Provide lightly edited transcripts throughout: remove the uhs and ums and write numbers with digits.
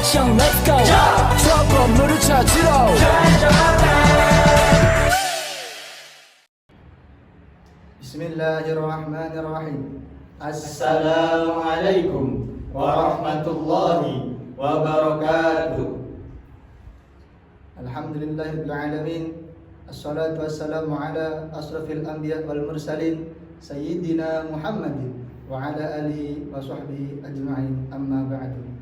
action let's go 조금 물을 찾으러 Bismillahirrahmanirrahim. Assalamualaikum warahmatullahi wabarakatuh. Alhamdulillahirabbil alamin. Assalatu wassalamu ala asrafil anbiya wal mursalin sayyidina Muhammadin wa ala alihi wa sahbihi ajma'in. Amma ba'du.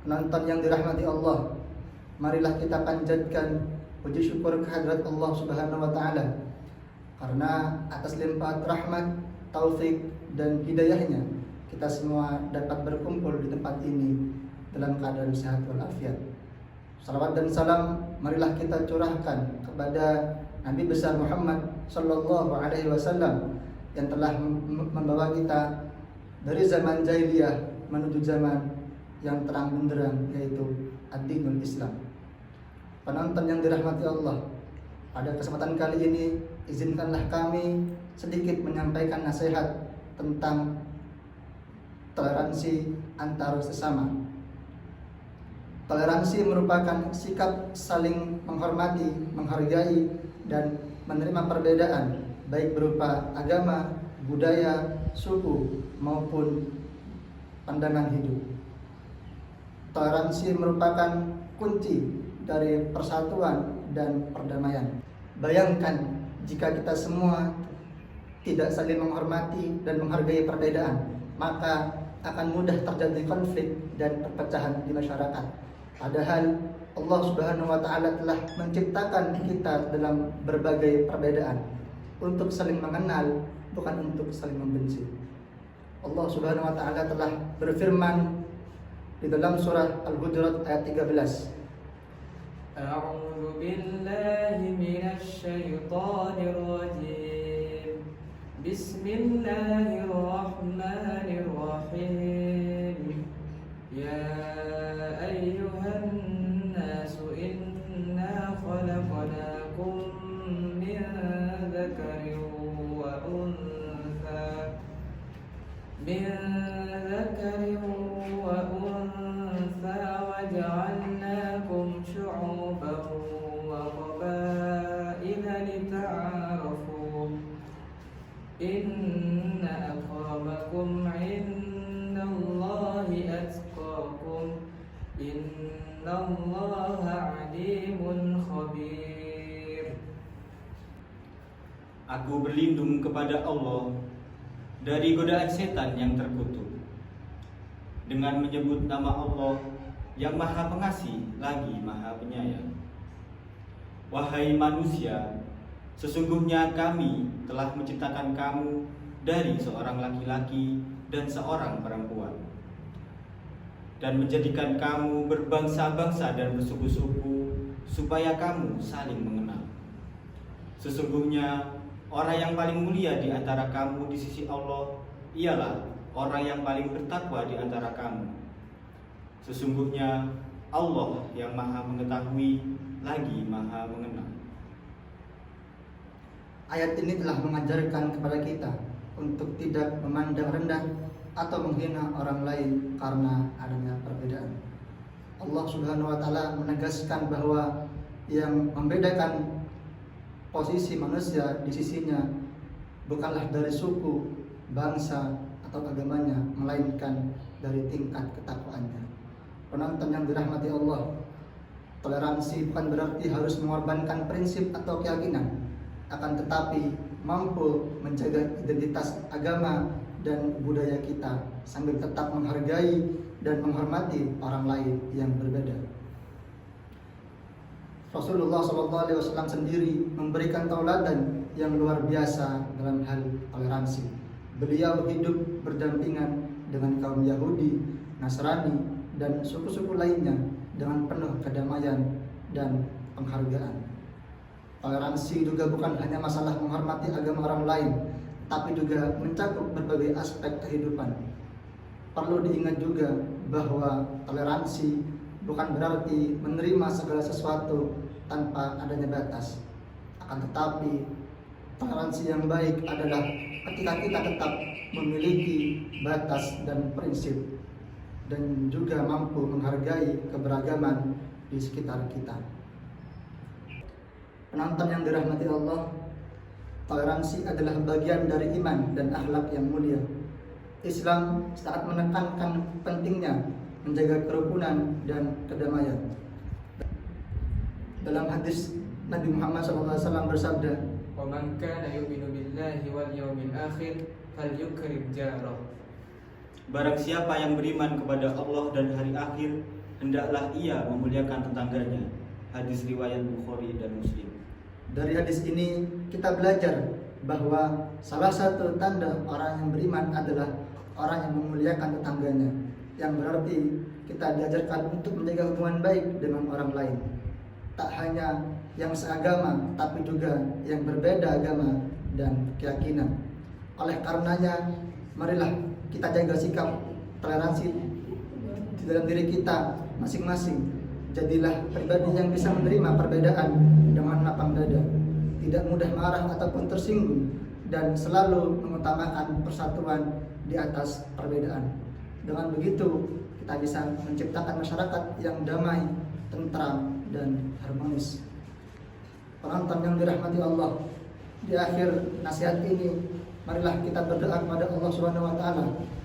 Penonton yang dirahmati Allah, marilah kita panjatkan puji syukur kehadirat Allah Subhanahu wa taala karena atas limpahan rahmat, taufik dan hidayahnya kita semua dapat berkumpul di tempat ini dalam keadaan sehat walafiat. Salawat dan salam marilah kita curahkan kepada Nabi besar Muhammad sallallahu alaihi wasallam yang telah membawa kita dari zaman jahiliyah menuju zaman yang terang benderang, yaitu ad-dinul Islam. Penonton yang dirahmati Allah, pada kesempatan kali ini izinkanlah kami sedikit menyampaikan nasihat tentang toleransi antar sesama. Toleransi merupakan sikap saling menghormati, menghargai, dan menerima perbedaan, baik berupa agama, budaya, suku, maupun pandangan hidup. Toleransi merupakan kunci dari persatuan dan perdamaian. Bayangkan jika kita semua tidak saling menghormati dan menghargai perbedaan, maka akan mudah terjadi konflik dan perpecahan di masyarakat. Padahal Allah Subhanahu wa taala telah menciptakan kita dalam berbagai perbedaan untuk saling mengenal, bukan untuk saling membenci. Allah Subhanahu wa taala telah berfirman di dalam surah Al-Hujurat ayat 13. A'udzu billahi minasy syaithanir rajim. Bismillahirrahmanirrahim. Ya ayyuhan nasu inna khalaqnakum min dzakarin wa untha وجعلناكم شعوبا وقبائل لتعارفوا إن أكرمكم عند الله أتقاكم إن الله عليم خبير. Aku berlindung kepada Allah dari godaan setan yang terkutuk dengan menyebut nama Allah yang Maha Pengasih lagi Maha Penyayang. Wahai manusia, sesungguhnya kami telah menciptakan kamu dari seorang laki-laki dan seorang perempuan, dan menjadikan kamu berbangsa-bangsa dan bersuku-suku supaya kamu saling mengenal. Sesungguhnya orang yang paling mulia di antara kamu di sisi Allah ialah orang yang paling bertakwa di antara kamu. Sesungguhnya Allah yang Maha Mengetahui lagi Maha Mengenal. Ayat ini telah mengajarkan kepada kita untuk tidak memandang rendah atau menghina orang lain karena adanya perbedaan. Allah Subhanahu wa taala menegaskan bahwa yang membedakan posisi manusia di sisinya bukanlah dari suku, bangsa, atau agamanya, melainkan dari tingkat ketakwaannya. Penonton yang dirahmati Allah, toleransi bukan berarti harus mengorbankan prinsip atau keyakinan, akan tetapi mampu menjaga identitas agama dan budaya kita sambil tetap menghargai dan menghormati orang lain yang berbeda. Rasulullah SAW sendiri memberikan tauladan yang luar biasa dalam hal toleransi. Beliau hidup berdampingan dengan kaum Yahudi, Nasrani, dan suku-suku lainnya dengan penuh kedamaian dan penghargaan. Toleransi juga bukan hanya masalah menghormati agama orang lain, tapi juga mencakup berbagai aspek kehidupan. Perlu diingat juga bahwa toleransi bukan berarti menerima segala sesuatu tanpa adanya batas. Akan tetapi toleransi yang baik adalah ketika kita tetap memiliki batas dan prinsip. dan juga mampu menghargai keberagaman di sekitar kita. Penonton yang dirahmati Allah, toleransi adalah bagian dari iman dan akhlak yang mulia. Islam sangat menekankan pentingnya menjaga kerukunan dan kedamaian. Dalam hadis Nabi Muhammad SAW bersabda, "Wa man kana yu'minu billahi wal yawmil akhir falyukrim jarah." Barang siapa yang beriman kepada Allah dan hari akhir, hendaklah ia memuliakan tetangganya. Hadis riwayat Bukhari dan Muslim. Dari hadis ini kita belajar bahwa salah satu tanda orang yang beriman adalah orang yang memuliakan tetangganya, yang berarti kita diajarkan untuk menjaga hubungan baik dengan orang lain, tak hanya yang seagama tapi juga yang berbeda agama dan keyakinan. Oleh karenanya, marilah kita jaga sikap toleransi di dalam diri kita masing-masing. Jadilah pribadi yang bisa menerima perbedaan dengan lapang dada, tidak mudah marah ataupun tersinggung, dan selalu mengutamakan persatuan di atas perbedaan. Dengan begitu, kita bisa menciptakan masyarakat yang damai, tentram, dan harmonis. Penonton yang dirahmati Allah, di akhir nasihat ini, marilah kita berdoa kepada Allah SWT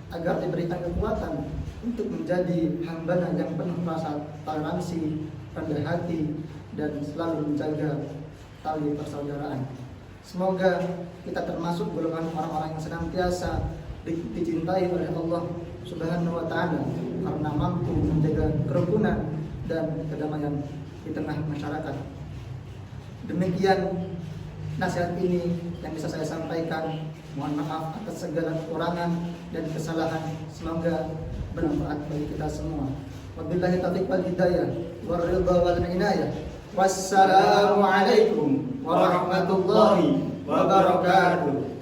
agar diberikan kekuatan untuk menjadi hamba yang penuh rasa toleransi, rendah hati, dan selalu menjaga tali persaudaraan. Semoga kita termasuk golongan orang-orang yang senantiasa dicintai oleh Allah Subhanahu wa Ta'ala karena mampu menjaga kerukunan dan kedamaian di tengah masyarakat. Demikian nasihat ini yang bisa saya sampaikan. Mohon maaf atas segala kekurangan dan kesalahan. Semoga bermanfaat bagi kita semua. Wabillahi taufiq wal hidayah wal ridha wal inayah. Wassalamualaikum warahmatullahi wabarakatuh.